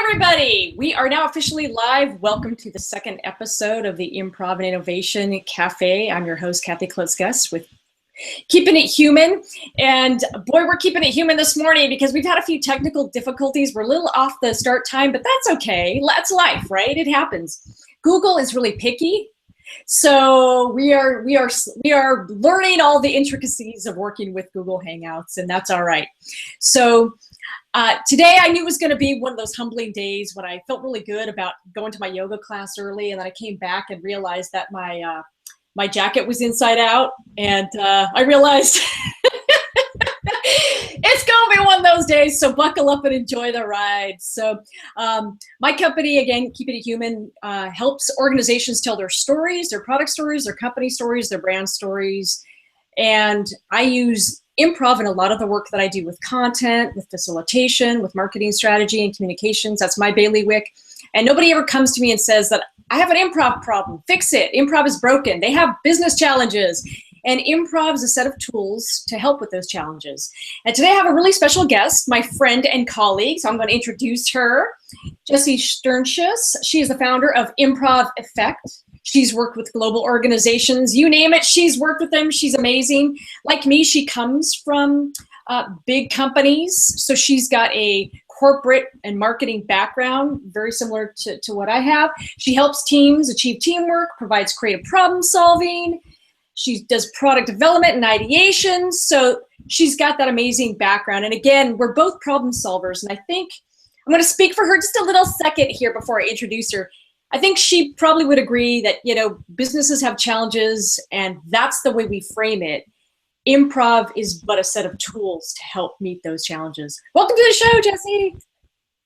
Everybody, we are now officially live. Welcome to the second episode of the Improv and Innovation Cafe. I'm your host, Kathy Klotz-Guest, with Keeping It Human. And boy, we're keeping it human this morning because we've had a few technical difficulties. We're a little off the start time, but that's okay. That's life, right? It happens. Google is really picky. So we are learning all the intricacies of working with Google Hangouts, and that's all right. So today I knew it was going to be one of those humbling days when I felt really good about going to my yoga class early, and then I came back and realized that my jacket was inside out, and I realized it's going to be one of those days, so buckle up and enjoy the ride. So my company, again, Keeping It Human, helps organizations tell their stories, their product stories, their company stories, their brand stories, and I use improv in a lot of the work that I do with content, with facilitation, with marketing strategy and communications. That's my bailiwick. And nobody ever comes to me and says that I have an improv problem, fix it. Improv is broken. They have business challenges. And improv is a set of tools to help with those challenges. And today I have a really special guest, my friend and colleague. So I'm going to introduce her, Jessie Shternshus. She is the founder of Improv Effect. She's worked with global organizations, you name it, she's worked with them. She's amazing. Like me, she comes from big companies. So she's got a corporate and marketing background, very similar to what I have. She helps teams achieve teamwork, provides creative problem solving. She does product development and ideation. So she's got that amazing background. And again, we're both problem solvers. And I think I'm going to speak for her just a little second here before I introduce her. I think she probably would agree that, businesses have challenges, and that's the way we frame it. Improv is but a set of tools to help meet those challenges. Welcome to the show, Jessie.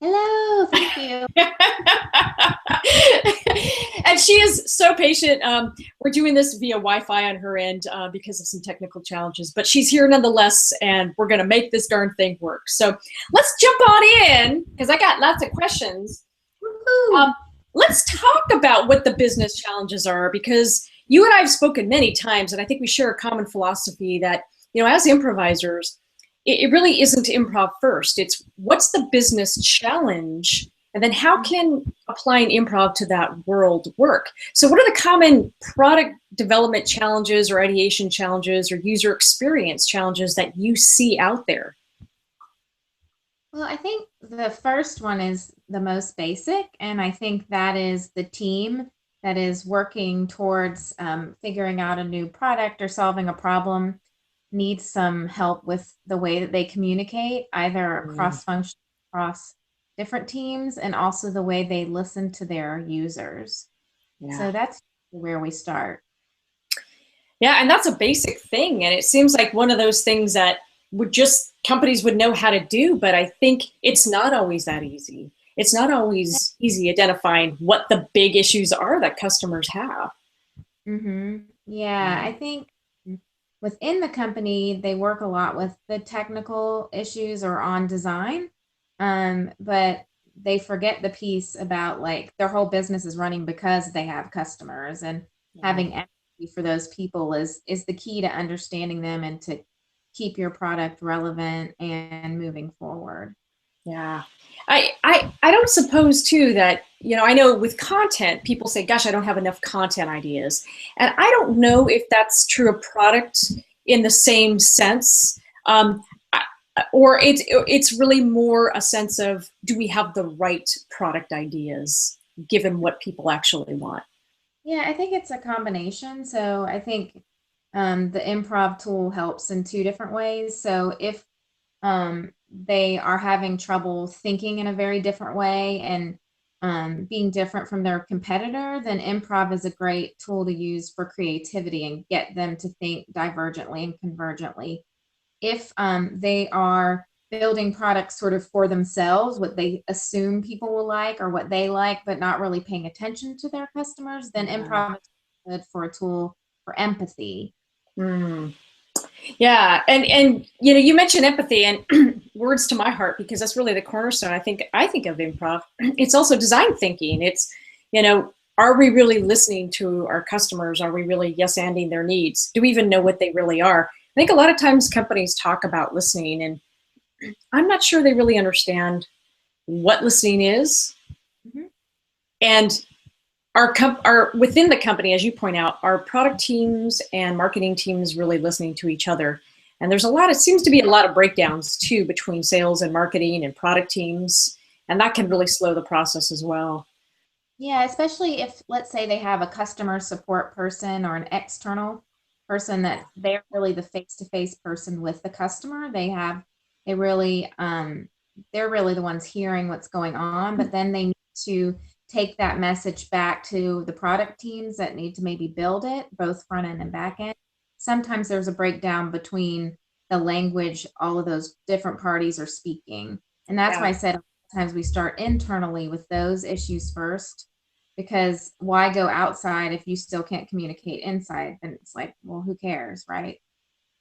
Hello, thank you. And she is so patient. We're doing this via Wi-Fi on her end because of some technical challenges, but she's here nonetheless, and we're going to make this darn thing work. So let's jump on in, because I got lots of questions. Let's talk about what the business challenges are, because you and I have spoken many times, and I think we share a common philosophy that, as improvisers, it really isn't improv first. It's what's the business challenge, and then how can applying improv to that world work? So what are the common product development challenges or ideation challenges or user experience challenges that you see out there? Well, I think the first one is the most basic, and I think that is the team that is working towards figuring out a new product or solving a problem needs some help with the way that they communicate, either cross-function, across different teams, and also the way they listen to their users. Yeah. So that's where we start. Yeah, and that's a basic thing, and it seems like one of those things that companies would know how to do, but I think it's not always that easy. It's not always easy identifying what the big issues are that customers have. Yeah, I think within the company, they work a lot with the technical issues or on design, but they forget the piece about their whole business is running because they have customers, and having empathy for those people is the key to understanding them and to keep your product relevant and moving forward. Yeah. I don't suppose too that, I know with content, people say, gosh, I don't have enough content ideas. And I don't know if that's true of product in the same sense, or it's really more a sense of, do we have the right product ideas given what people actually want? Yeah, I think it's a combination. So I think the improv tool helps in two different ways. So if they are having trouble thinking in a very different way and being different from their competitor, then improv is a great tool to use for creativity and get them to think divergently and convergently. If they are building products sort of for themselves, what they assume people will like or what they like, but not really paying attention to their customers, then improv is good for a tool for empathy. Yeah, and you mentioned empathy, and words to my heart, because that's really the cornerstone. I think of improv. It's also design thinking. It's, are we really listening to our customers? Are we really yes-anding their needs? Do we even know what they really are? I think a lot of times companies talk about listening, and I'm not sure they really understand what listening is, Mhm. and our within the company, as you point out, our product teams and marketing teams really listening to each other. And there's a lot, it seems to be a lot of breakdowns too between sales and marketing and product teams, and that can really slow the process as well. Yeah, especially if, let's say, they have a customer support person or an external person that they're really the face-to-face person with the customer. They really, they're really the ones hearing what's going on, but then they need to take that message back to the product teams that need to maybe build it, both front end and back end. Sometimes there's a breakdown between the language all of those different parties are speaking. And that's why I said sometimes we start internally with those issues first, because why go outside if you still can't communicate inside? Then it's like, well, who cares, right?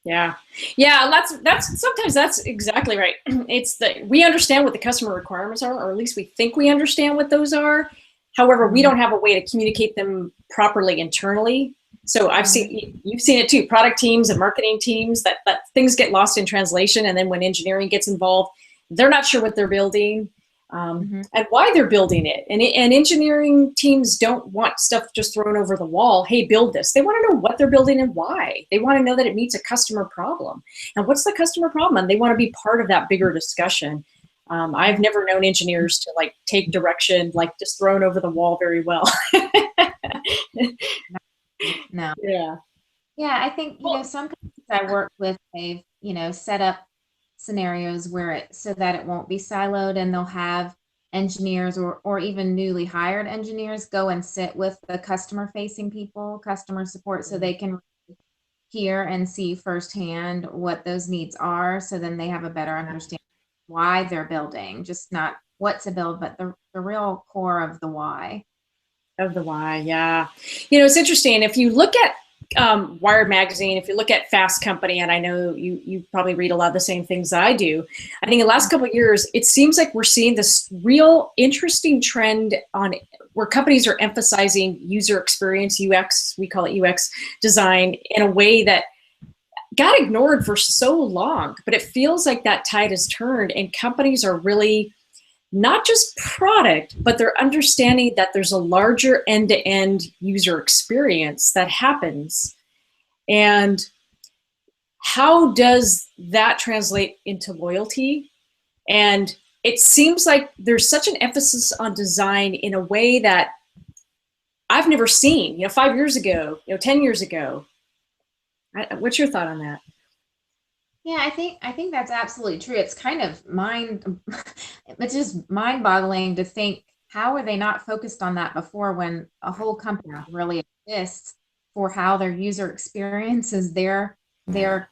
Yeah. That's sometimes that's exactly right. It's that we understand what the customer requirements are, or at least we think we understand what those are. However, we don't have a way to communicate them properly internally. So you've seen it too, product teams and marketing teams, that things get lost in translation. And then when engineering gets involved, they're not sure what they're building. And why they're building it. And engineering teams don't want stuff just thrown over the wall. Hey, build this. They want to know what they're building and why. They want to know that it meets a customer problem. And what's the customer problem? And they want to be part of that bigger discussion. I've never known engineers to like take direction, like just thrown over the wall very well. No. Yeah. Yeah, I think, some companies I work with, they've, set up scenarios where so that it won't be siloed, and they'll have engineers or even newly hired engineers go and sit with the customer facing people, customer support, so they can hear and see firsthand what those needs are. So then they have a better understanding why they're building, just not what to build, but the real core of the why. Of the why, yeah. It's interesting. If you look at Wired magazine, if you look at Fast Company, and I know you probably read a lot of the same things that I do, I think in the last couple of years, it seems like we're seeing this real interesting trend on where companies are emphasizing user experience, UX, we call it UX design, in a way that got ignored for so long. But it feels like that tide has turned, and companies are really not just product, but they're understanding that there's a larger end-to-end user experience that happens. And how does that translate into loyalty? And it seems like there's such an emphasis on design in a way that I've never seen, 5 years ago, 10 years ago. What's your thought on that? Yeah, I think that's absolutely true. It's kind of it's just mind-boggling to think, how are they not focused on that before, when a whole company really exists for how their user experience is their company,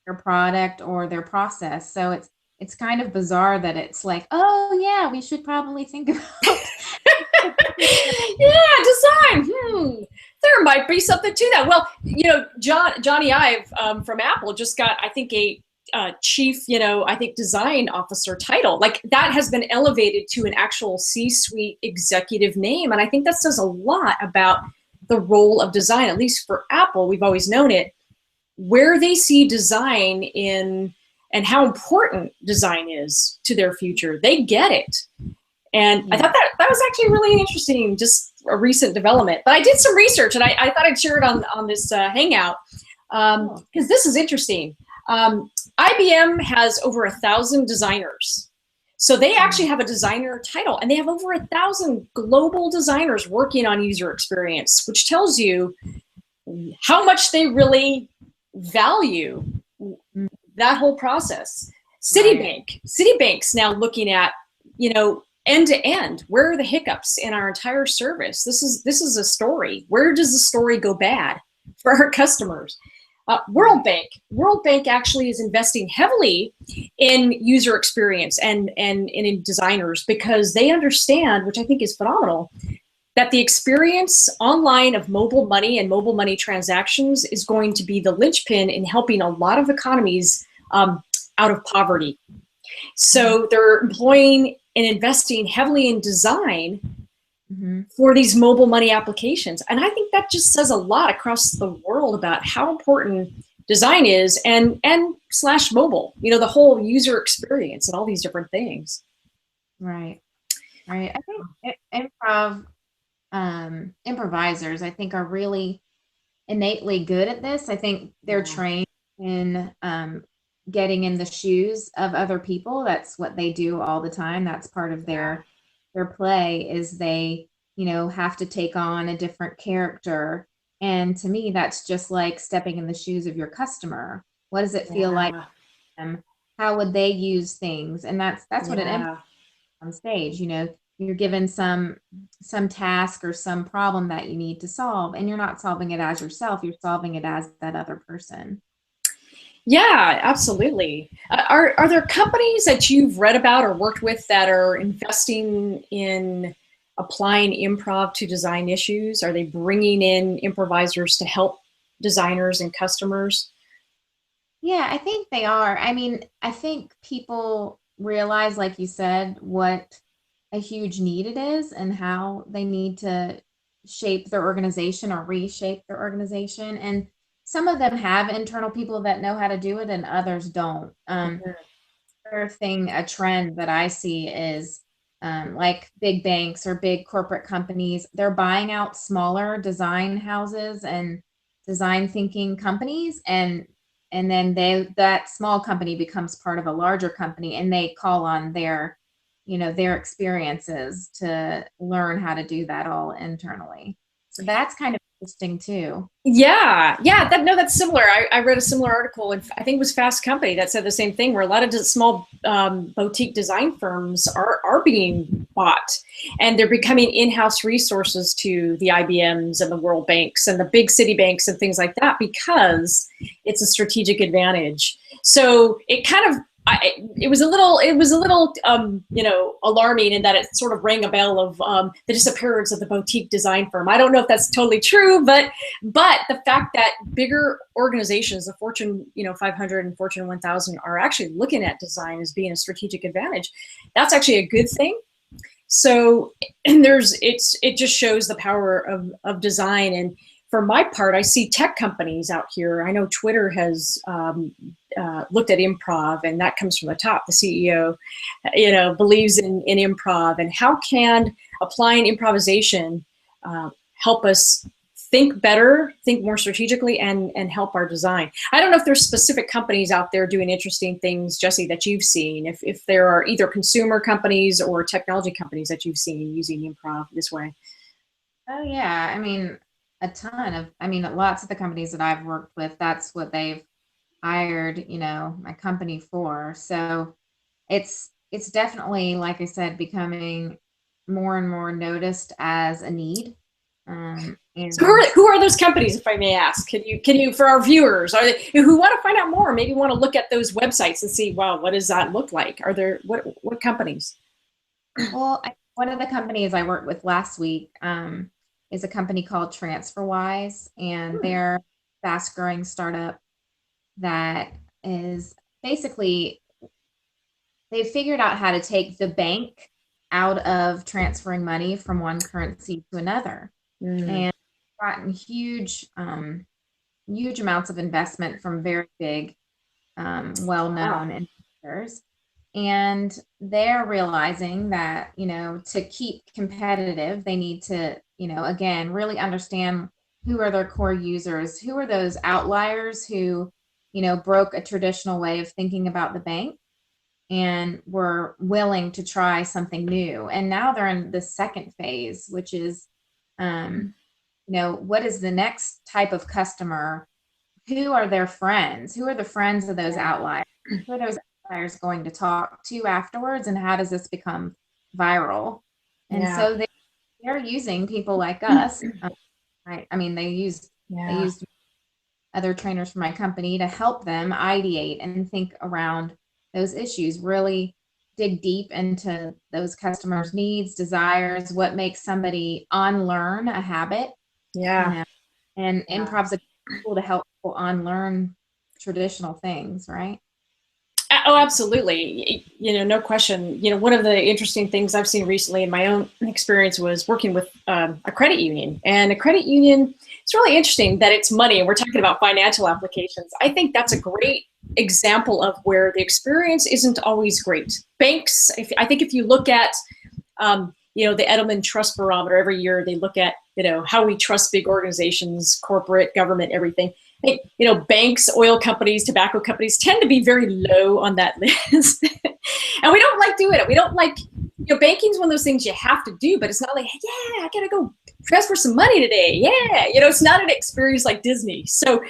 their product, or their process. So it's kind of bizarre that it's like, oh yeah, we should probably think about yeah, design. There might be something to that. Well, Johnny Ive from Apple just got, I think, a chief, I think, design officer title. Like, that has been elevated to an actual C-suite executive name. And I think that says a lot about the role of design, at least for Apple. We've always known it, where they see design in, and how important design is to their future. They get it. And I thought that was actually really interesting, just a recent development. But I did some research, and I thought I'd share it on this Hangout, because this is interesting. IBM has over 1,000 designers. So they actually have a designer title, and they have over 1,000 global designers working on user experience, which tells you how much they really value that whole process. Citibank's now looking at, end to end, where are the hiccups in our entire service? This is a story. Where does the story go bad for our customers? World Bank actually is investing heavily in user experience and in designers, because they understand, which I think is phenomenal, that the experience online of mobile money and mobile money transactions is going to be the linchpin in helping a lot of economies out of poverty. So they're employing and investing heavily in design for these mobile money applications. And I think that just says a lot across the world about how important design is, and /mobile, the whole user experience and all these different things. Right. Right. I think improv improvisers, I think, are really innately good at this. I think they're Yeah. trained in getting in the shoes of other people. That's what they do all the time. That's part of their play is they, have to take on a different character. And to me, that's just like stepping in the shoes of your customer. What does it feel like Yeah. to them? How would they use things? And that's what an Yeah. on stage. You're given some task or some problem that you need to solve, and you're not solving it as yourself, you're solving it as that other person. Yeah, absolutely. Are there companies that you've read about or worked with that are investing in applying improv to design issues? Are they bringing in improvisers to help designers and customers? Yeah, I think they are. I mean, I think people realize, like you said, what a huge need it is and how they need to shape their organization or reshape their organization. And some of them have internal people that know how to do it and others don't. Other thing, a trend that I see is like big banks or big corporate companies, they're buying out smaller design houses and design thinking companies, and then that small company becomes part of a larger company, and they call on their experiences to learn how to do that all internally. So that's kind of interesting too. Yeah, yeah, that's similar. I read a similar article, and I think it was Fast Company that said the same thing, where a lot of small boutique design firms are being bought, and they're becoming in-house resources to the IBMs and the World Banks and the big city banks and things like that because it's a strategic advantage. So it kind of it was a little alarming in that it sort of rang a bell of the disappearance of the boutique design firm. I don't know if that's totally true, but the fact that bigger organizations, the Fortune 500 and Fortune 1000, are actually looking at design as being a strategic advantage, that's actually a good thing. So and it just shows the power of design. And for my part, I see tech companies out here. I know Twitter has looked at improv, and that comes from the top. The CEO, believes in improv, and how can applying improvisation help us think better, think more strategically, and help our design. I don't know if there's specific companies out there doing interesting things, Jessie, that you've seen. If there are either consumer companies or technology companies that you've seen using improv this way. Oh yeah, I mean, lots of the companies that I've worked with, that's what they've hired, my company for. So it's definitely, like I said, becoming more and more noticed as a need. So And who are those companies, if I may ask? Can you for our viewers, are they who want to find out more, maybe want to look at those websites and see, wow, what does that look like? Are there what companies? well, one of the companies I worked with last week is a company called Transferwise, and they're a fast-growing startup that is basically they've figured out how to take the bank out of transferring money from one currency to another, Mm. and gotten huge amounts of investment from very big, Wow. well-known investors. And they're realizing that, to keep competitive, they need to, again, really understand who are their core users, who are those outliers who, broke a traditional way of thinking about the bank and were willing to try something new. And now they're in the second phase, which is, what is the next type of customer? Who are their friends? Who are the friends of those Yeah. outliers? Who are those outliers going to talk to afterwards? And how does this become viral? And Yeah. so they're using people like us. I mean, they Yeah. used other trainers from my company to help them ideate and think around those issues, really dig deep into those customers' needs, desires, what makes somebody unlearn a habit, you Yeah. know, and Yeah. improv's a tool to help people unlearn traditional things, right? Oh, absolutely. No question. One of the interesting things I've seen recently in my own experience was working with a credit union. And a credit union, it's really interesting that it's money, and we're talking about financial applications. I think that's a great example of where the experience isn't always great. Banks, I think if you look at, the Edelman Trust Barometer, every year they look at, how we trust big organizations, corporate, government, everything. I think, banks, oil companies, tobacco companies tend to be very low on that list. And we don't like doing it. We don't like, banking's one of those things you have to do, but it's not like, yeah, I gotta go transfer some money today. Yeah, it's not an experience like Disney. So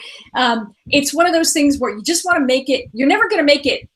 it's one of those things where you just want to make it, you're never going to make it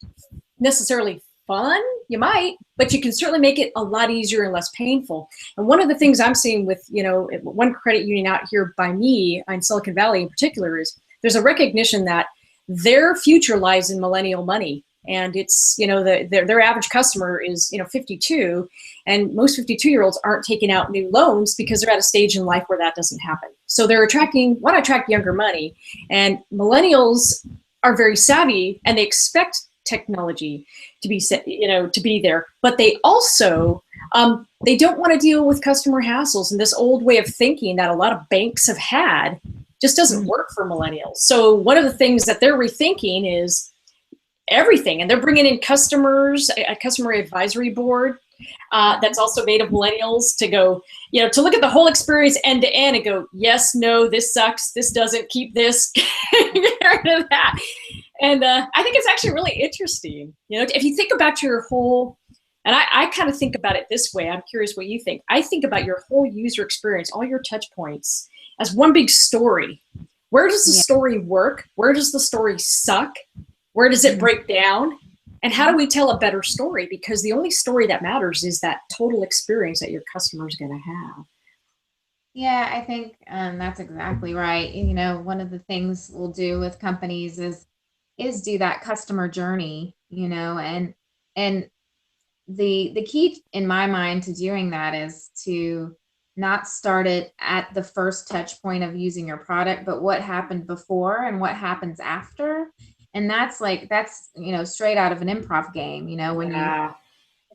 necessarily fun. You might, but you can certainly make it a lot easier and less painful. And one of the things I'm seeing with, one credit union out here by me in Silicon Valley in particular is there's a recognition that their future lies in millennial money. And it's, their average customer is, 52, and most 52-year-olds aren't taking out new loans because they're at a stage in life where that doesn't happen. So they're want to attract younger money. And millennials are very savvy, and they expect technology to be to be there, but they also they don't want to deal with customer hassles, and this old way of thinking that a lot of banks have had just doesn't work for millennials. So one of the things that they're rethinking is everything, and they're bringing in customers, a customer advisory board that's also made of millennials to go, to look at the whole experience end to end and go, yes, no, this sucks, this doesn't, keep this, get rid of that. And I think it's actually really interesting. If you think about your whole, and I kind of think about it this way, I'm curious what you think. I think about your whole user experience, all your touch points, as one big story. Where does the story work? Where does the story suck? Where does it break down? And how do we tell a better story? Because the only story that matters is that total experience that your customer is going to have. Yeah, I think that's exactly right. One of the things we'll do with companies is do that customer journey, and the key in my mind to doing that is to not start it at the first touch point of using your product, but what happened before and what happens after. And that's straight out of an improv game, when you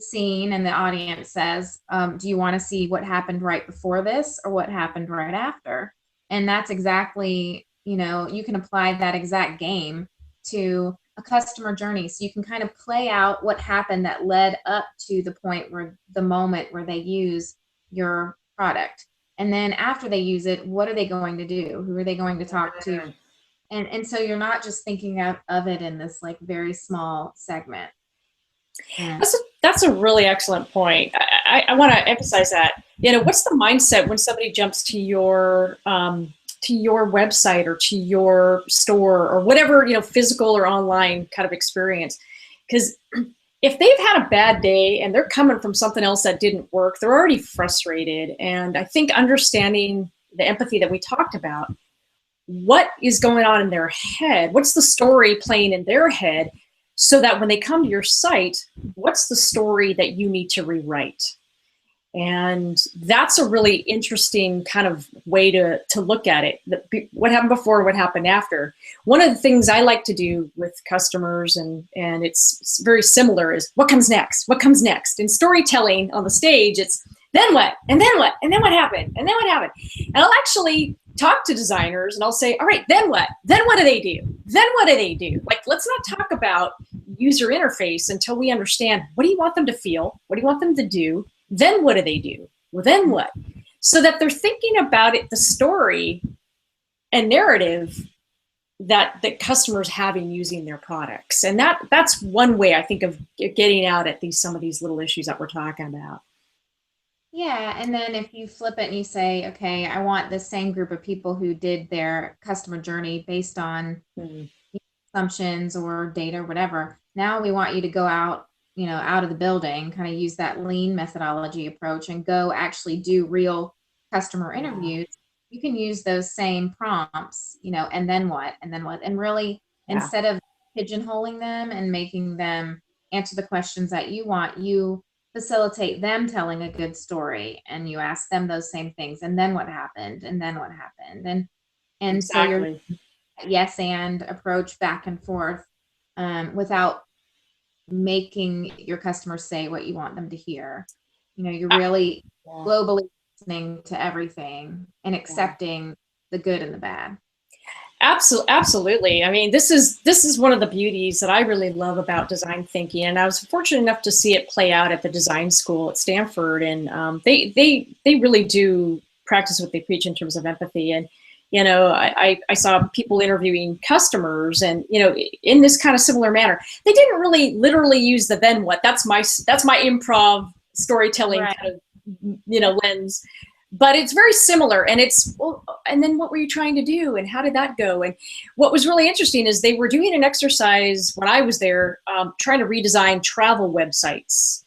scene and the audience says, do you want to see what happened right before this or what happened right after? And that's exactly, you can apply that exact game to a customer journey. So you can kind of play out what happened that led up to the point where the moment where they use your product. And then after they use it, what are they going to do? Who are they going to talk to? And so you're not just thinking of it in this like very small segment. Yeah. That's a really excellent point. I want to emphasize that. What's the mindset when somebody jumps to your website or to your store or whatever, physical or online kind of experience? Because if they've had a bad day and they're coming from something else that didn't work, they're already frustrated. And I think understanding the empathy that we talked about, what is going on in their head? What's the story playing in their head? So that when they come to your site, what's the story that you need to rewrite? And that's a really interesting kind of way to look at it. What happened before, what happened after. One of the things I like to do with customers, and it's very similar, is what comes next? What comes next? In storytelling on the stage, it's then what? And then what? And then what happened? And then what happened? And I'll actually talk to designers and I'll say, all right, then what? Then what do they do? Then what do they do? Like, let's not talk about user interface until we understand, what do you want them to feel? What do you want them to do? Then what do they do? Well, then what? So that they're thinking about it, the story and narrative that customers have in using their products. And that's one way I think of getting out at some of these little issues that we're talking about. Yeah, and then if you flip it and you say, okay, I want the same group of people who did their customer journey based on assumptions or data or whatever. Now we want you to go out, out of the building, kind of use that lean methodology approach and go actually do real customer interviews. You can use those same prompts, and then what, and then what, and really instead of pigeonholing them and making them answer the questions that you want, you facilitate them telling a good story, and you ask them those same things, and then what happened, and then what happened, and Exactly. So your yes and approach back and forth without making your customers say what you want them to hear. You know, you're really globally listening to everything and accepting the good and the bad. Absolutely. I mean, this is one of the beauties that I really love about design thinking, and I was fortunate enough to see it play out at the design school at Stanford, and they really do practice what they preach in terms of empathy. And you know, I saw people interviewing customers, and you know, in this kind of similar manner, they didn't really literally use the then what. That's my improv storytelling kind of, you know, lens. But it's very similar, and it's, well, and then what were you trying to do, and how did that go? And what was really interesting is they were doing an exercise when I was there, trying to redesign travel websites.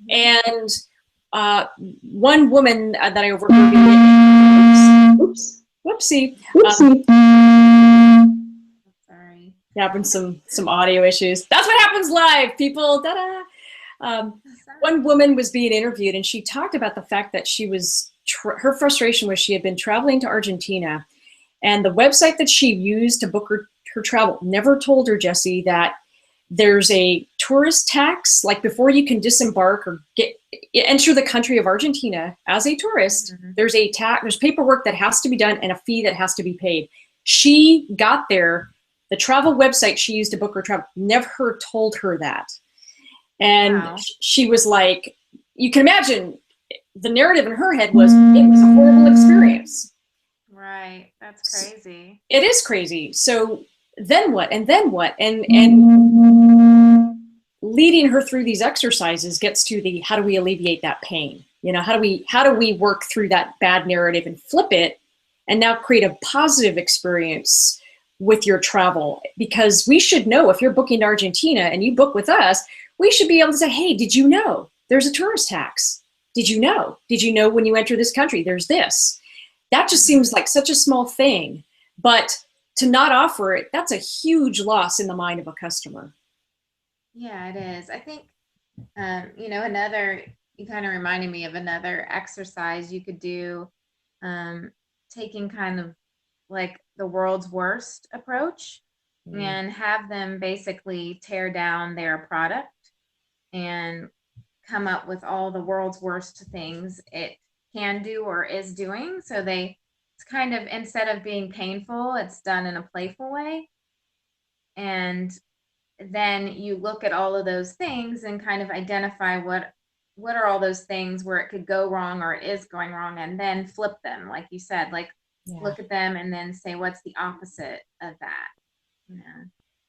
And one woman that I overheard, whoopsie, Sorry, happened some audio issues. That's what happens live, people. Ta-da! One woman was being interviewed, and she talked about the fact that she was. Her frustration was she had been traveling to Argentina, and the website that she used to book her travel never told her, Jessie, that there's a tourist tax. Like before you can disembark or enter the country of Argentina as a tourist, there's a tax, there's paperwork that has to be done and a fee that has to be paid. She got there, the travel website she used to book her travel never told her that. And she was like, you can imagine, the narrative in her head was, it was a horrible experience. Right. That's crazy. It is crazy. So then what? And then what? And leading her through these exercises gets to the, how do we alleviate that pain? You know, how do we work through that bad narrative and flip it and now create a positive experience with your travel? Because we should know, if you're booking to Argentina and you book with us, we should be able to say, hey, did you know there's a tourist tax? Did you know? Did you know when you enter this country, there's this? That just seems like such a small thing, but to not offer it, that's a huge loss in the mind of a customer. Yeah, it is. I think, you know, you kind of reminded me of another exercise you could do, taking kind of like the world's worst approach and have them basically tear down their product and come up with all the world's worst things it can do or is doing. So it's kind of, instead of being painful, it's done in a playful way. And then you look at all of those things and kind of identify what are all those things where it could go wrong or it is going wrong, and then flip them, like you said, like look at them and then say, what's the opposite of that?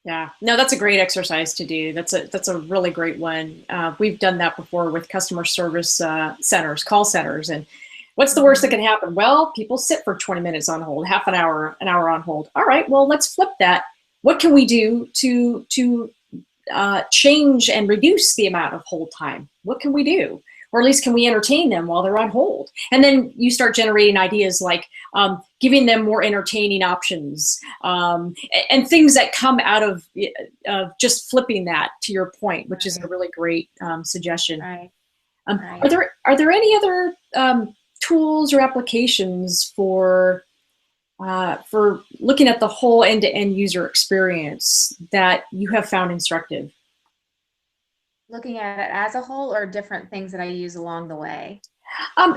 Yeah, no, that's a great exercise to do. That's a really great one. We've done that before with customer service centers, call centers. And what's the worst that can happen? Well, people sit for 20 minutes on hold, half an hour on hold. All right, well, let's flip that. What can we do to change and reduce the amount of hold time? What can we do? Or at least can we entertain them while they're on hold? And then you start generating ideas like giving them more entertaining options and things that come out of just flipping that, to your point, which is a really great suggestion. Right. Are there any other tools or applications for looking at the whole end-to-end user experience that you have found instructive? Looking at it as a whole, or different things that I use along the way?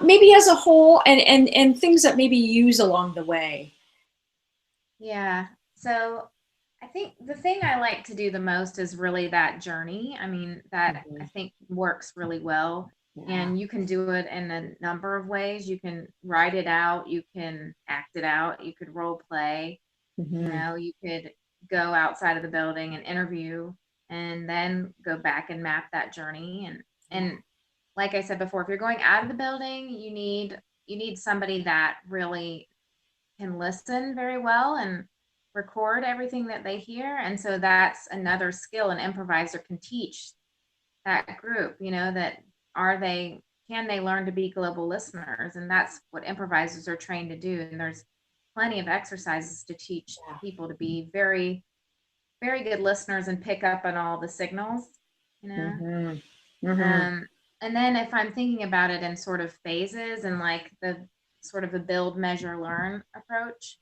Maybe as a whole, and things that maybe you use along the way. Yeah. So I think the thing I like to do the most is really that journey. I mean, that I think works really well. And you can do it in a number of ways. You can write it out, you can act it out, you could role play, you know, you could go outside of the building and interview, and then go back and map that journey. And like I said before, if you're going out of the building, you need somebody that really can listen very well and record everything that they hear. And so that's another skill an improviser can teach that group, you know, that can they learn to be global listeners? And that's what improvisers are trained to do. And there's plenty of exercises to teach people to be very, very good listeners and pick up on all the signals, you know. And then if I'm thinking about it in sort of phases and like the sort of a build, measure, learn approach,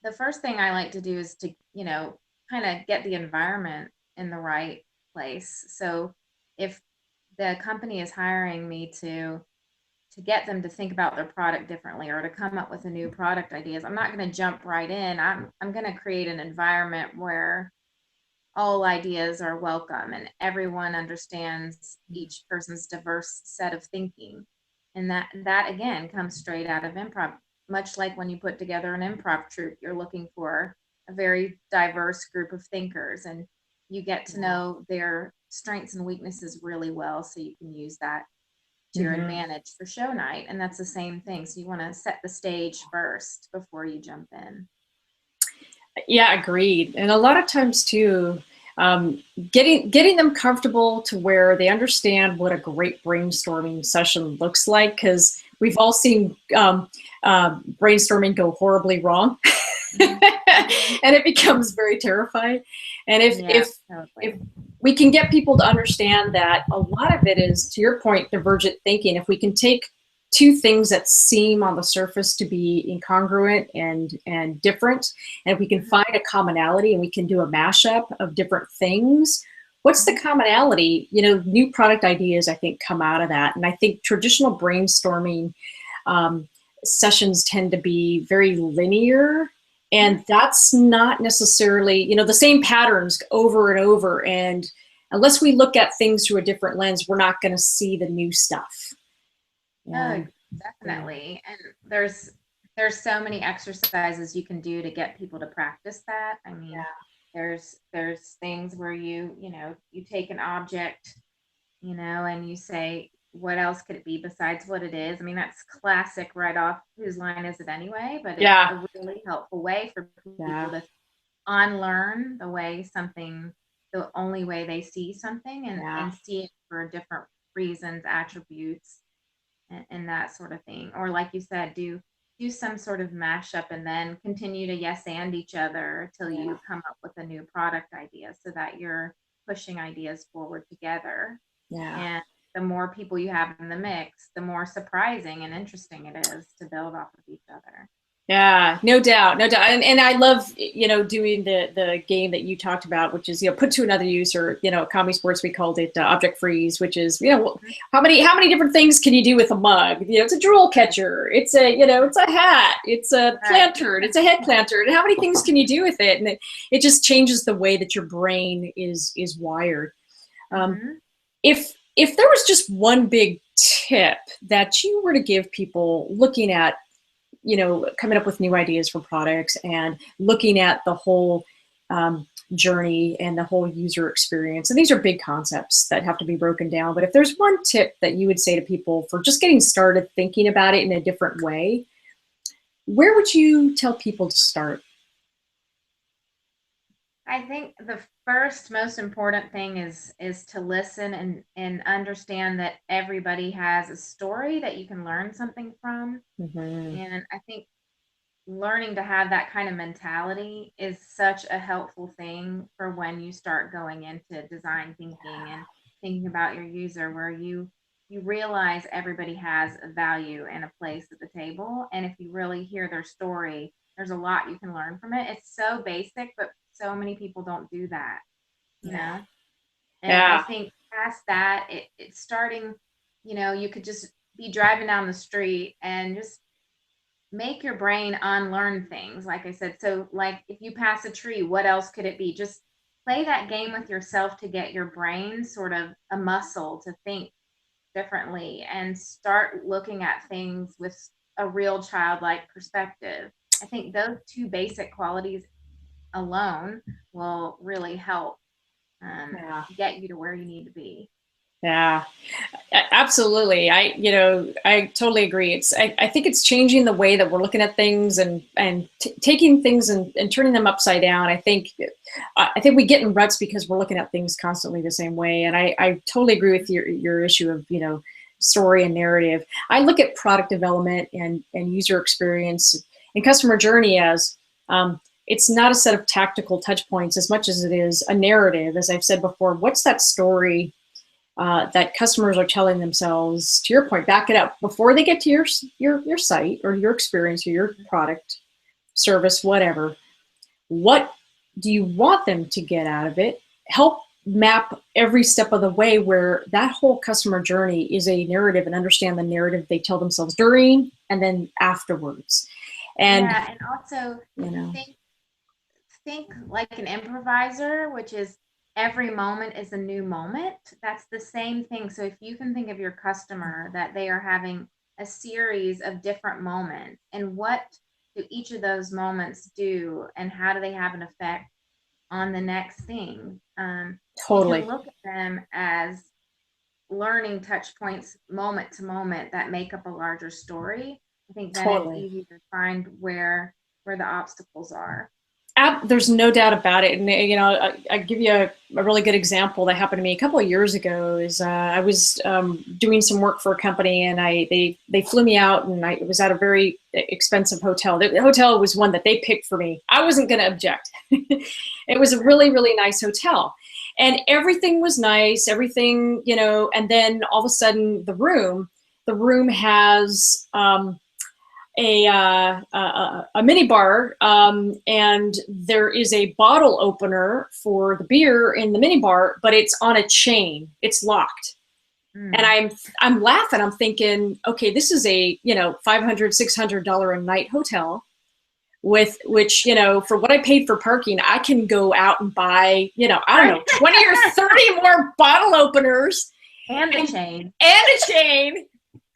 the first thing I like to do is to, you know, kind of get the environment in the right place. So if the company is hiring me to get them to think about their product differently or to come up with a new product ideas, I'm not going to jump right in. I'm going to create an environment where all ideas are welcome and everyone understands each person's diverse set of thinking. And that again comes straight out of improv. Much like when you put together an improv troupe, you're looking for a very diverse group of thinkers, and you get to know their strengths and weaknesses really well, so you can use that to your advantage for show night. And that's the same thing. So you want to set the stage first before you jump in. Yeah, agreed. And a lot of times too, getting them comfortable to where they understand what a great brainstorming session looks like, because we've all seen brainstorming go horribly wrong. And it becomes very terrifying. And if we can get people to understand that a lot of it is, to your point, divergent thinking, if we can take two things that seem on the surface to be incongruent and different, and if we can find a commonality and we can do a mashup of different things, what's the commonality? You know, new product ideas, I think, come out of that. And I think traditional brainstorming sessions tend to be very linear, and that's not necessarily, you know, the same patterns over and over. And unless we look at things through a different lens, we're not going to see the new stuff. Oh, definitely. And there's so many exercises you can do to get people to practice that. I mean, there's things where you take an object, and you say, what else could it be besides what it is? I mean, that's classic right off Whose Line Is It Anyway? But it's a really helpful way for people to unlearn the only way they see something, and see it for different reasons, attributes, and that sort of thing. Or like you said, do some sort of mashup and then continue to yes and each other till you come up with a new product idea, so that you're pushing ideas forward together. And the more people you have in the mix, the more surprising and interesting it is to build off of each other. Yeah, no doubt. And I love, doing the game that you talked about, which is, put to another use, or, at Comedy Sports, we called it object freeze, which is, how many different things can you do with a mug? It's a drool catcher. It's it's a hat. It's a planter. It's a head planter. And how many things can you do with it? And it just changes the way that your brain is wired. If there was just one big tip that you were to give people looking at, coming up with new ideas for products and looking at the whole journey and the whole user experience, and these are big concepts that have to be broken down, but if there's one tip that you would say to people for just getting started thinking about it in a different way, where would you tell people to start? I think the first most important thing is to listen and understand that everybody has a story that you can learn something from. And I think learning to have that kind of mentality is such a helpful thing for when you start going into design thinking and thinking about your user, where you realize everybody has a value and a place at the table. And if you really hear their story, there's a lot you can learn from it. It's so basic, but so many people don't do that, And I think past that, it's starting, you could just be driving down the street and just make your brain unlearn things. Like I said, so like if you pass a tree, what else could it be? Just play that game with yourself to get your brain sort of a muscle to think differently and start looking at things with a real childlike perspective. I think those two basic qualities alone will really help get you to where you need to be. Yeah, absolutely. I totally agree. I think it's changing the way that we're looking at things and taking things and turning them upside down. I think we get in ruts because we're looking at things constantly the same way. And I totally agree with your issue of, story and narrative. I look at product development and user experience and customer journey as it's not a set of tactical touch points as much as it is a narrative. As I've said before, what's that story that customers are telling themselves? To your point, back it up before they get to your site or your experience or your product, service, whatever. What do you want them to get out of it? Help map every step of the way where that whole customer journey is a narrative, and understand the narrative they tell themselves during and then afterwards. And yeah, and also you know, think like an improviser, which is every moment is a new moment. That's the same thing. So if you can think of your customer that they are having a series of different moments, and what do each of those moments do, and how do they have an effect on the next thing? You totally. can look at them as learning touch points, moment to moment, that make up a larger story. I think then it's Totally. easy to find where the obstacles are. There's no doubt about it. And, you know, I give you a really good example that happened to me a couple of years ago. Is I was doing some work for a company, and they flew me out, and I was at a very expensive hotel. The hotel was one that they picked for me. I wasn't going to object. It was a really, really nice hotel, and everything was nice, everything, you know, and then all of a sudden the room has a mini bar, and there is a bottle opener for the beer in the mini bar, but it's on a chain. It's locked. And I'm laughing. I'm thinking, okay, this is a, you know, $500-$600 a night hotel, with which, you know, for what I paid for parking, I can go out and buy, you know, I don't know, 20 or 30 more bottle openers And a chain. and a chain.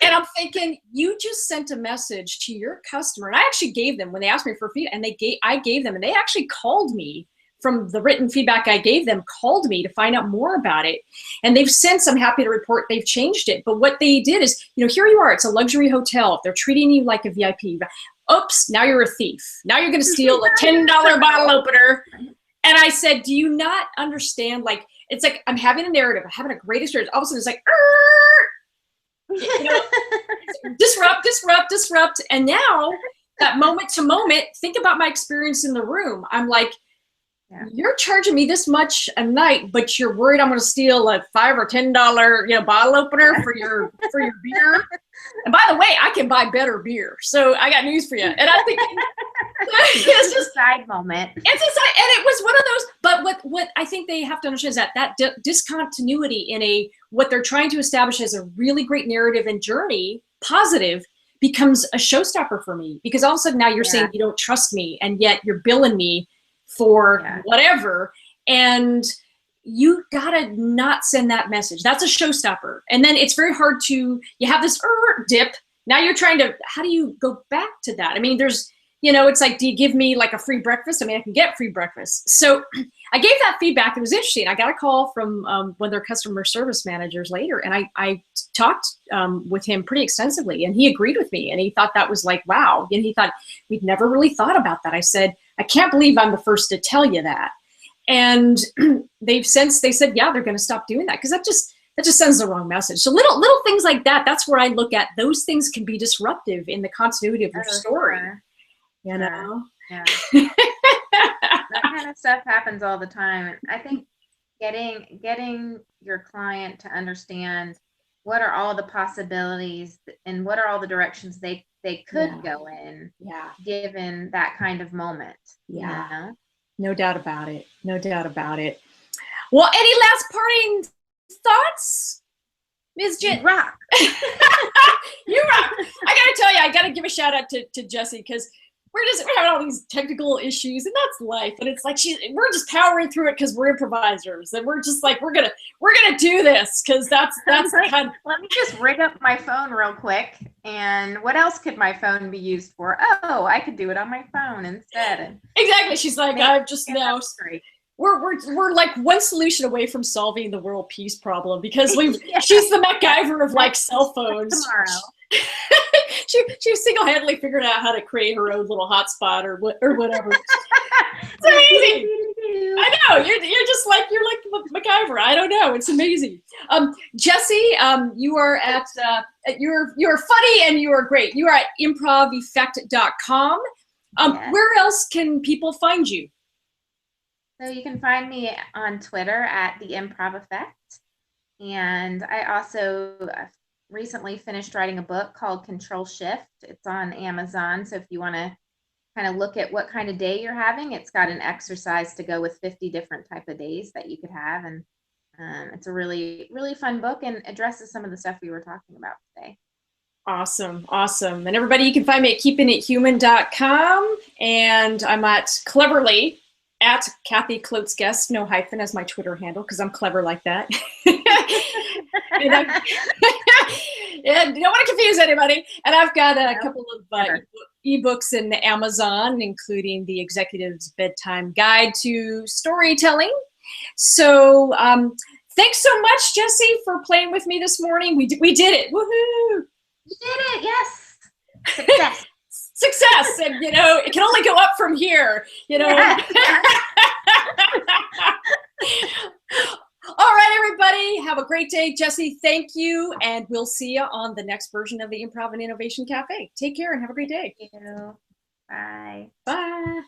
And I'm thinking, you just sent a message to your customer. And I actually gave them, when they asked me for feedback, and I gave them, and they actually called me from the written feedback I gave them, called me to find out more about it. And they've since, I'm happy to report, they've changed it. But what they did is, you know, here you are, it's a luxury hotel. They're treating you like a VIP. Oops, now you're a thief. Now you're going to steal a $10 bottle opener. And I said, do you not understand? Like, it's like, I'm having a narrative, I'm having a great experience. All of a sudden it's like, you know, disrupt. And now that moment to moment, think about my experience in the room. I'm like, you're charging me this much a night, but you're worried I'm going to steal a $5 or $10, you know, bottle opener for your beer. And by the way, I can buy better beer. So I got news for you. And I think it's just a side moment. It's a side, and it was one of those. But what I think they have to understand is that discontinuity in what they're trying to establish as a really great narrative and journey, positive, becomes a showstopper for me, because all of a sudden now you're saying you don't trust me, and yet you're billing me for whatever, and you gotta not send that message. That's a showstopper. And then it's very hard to, you have this dip. Now you're trying to, how do you go back to that? I mean, there's, you know, it's like, do you give me like a free breakfast? I mean, I can get free breakfast. So I gave that feedback. It was interesting. I got a call from one of their customer service managers later, and I talked with him pretty extensively, and he agreed with me, and he thought that was like, wow. And he thought, we'd never really thought about that. I said, I can't believe I'm the first to tell you that. And they said, yeah, they're going to stop doing that, because that just sends the wrong message. So little things like that, that's where I look at. Those things can be disruptive in the continuity of your story. You know? Yeah. That kind of stuff happens all the time. I think getting your client to understand what are all the possibilities and what are all the directions they could go in, given that kind of moment. Yeah. You know? No doubt about it. No doubt about it. Well, any last parting thoughts, Ms. Jen? You rock. You rock. I gotta tell you, I gotta give a shout out to Jessie, because we're having all these technical issues, and that's life. And it's like we're just powering through it because we're improvisers, and we're just like, we're gonna do this, because that's the kind. Let me just rig up my phone real quick. And what else could my phone be used for? Oh, I could do it on my phone instead. Exactly. She's like, I've just now. We're like one solution away from solving the world peace problem, because she's the MacGyver of like cell phones. Tomorrow. she single-handedly figured out how to create her own little hotspot or whatever. It's amazing. I know, you're like MacGyver. I don't know. It's amazing. Jessie, you are at you're funny and you are great. You are at improveffect.com. Where else can people find you? So you can find me on Twitter at the Improv Effect, and I also recently finished writing a book called Control Shift. It's on Amazon, so if you want to kind of look at what kind of day you're having, it's got an exercise to go with 50 different type of days that you could have, and It's a really, really fun book and addresses some of the stuff we were talking about today. Awesome. Awesome. And everybody, you can find me at keepingithuman.com. And I'm at cleverly at Kathy Klotz-Guest, no hyphen, as my Twitter handle, because I'm clever like that. And don't want to confuse anybody. And I've got a couple of ebooks in Amazon, including the Executive's Bedtime Guide to Storytelling. So thanks so much, Jessie, for playing with me this morning. We did it. Woohoo! You did it. Yes. Success. Success. And, you know, it can only go up from here, you know. All right, everybody. Have a great day. Jessie, thank you. And we'll see you on the next version of the Improv and Innovation Cafe. Take care and have a great day. Thank you. Bye. Bye.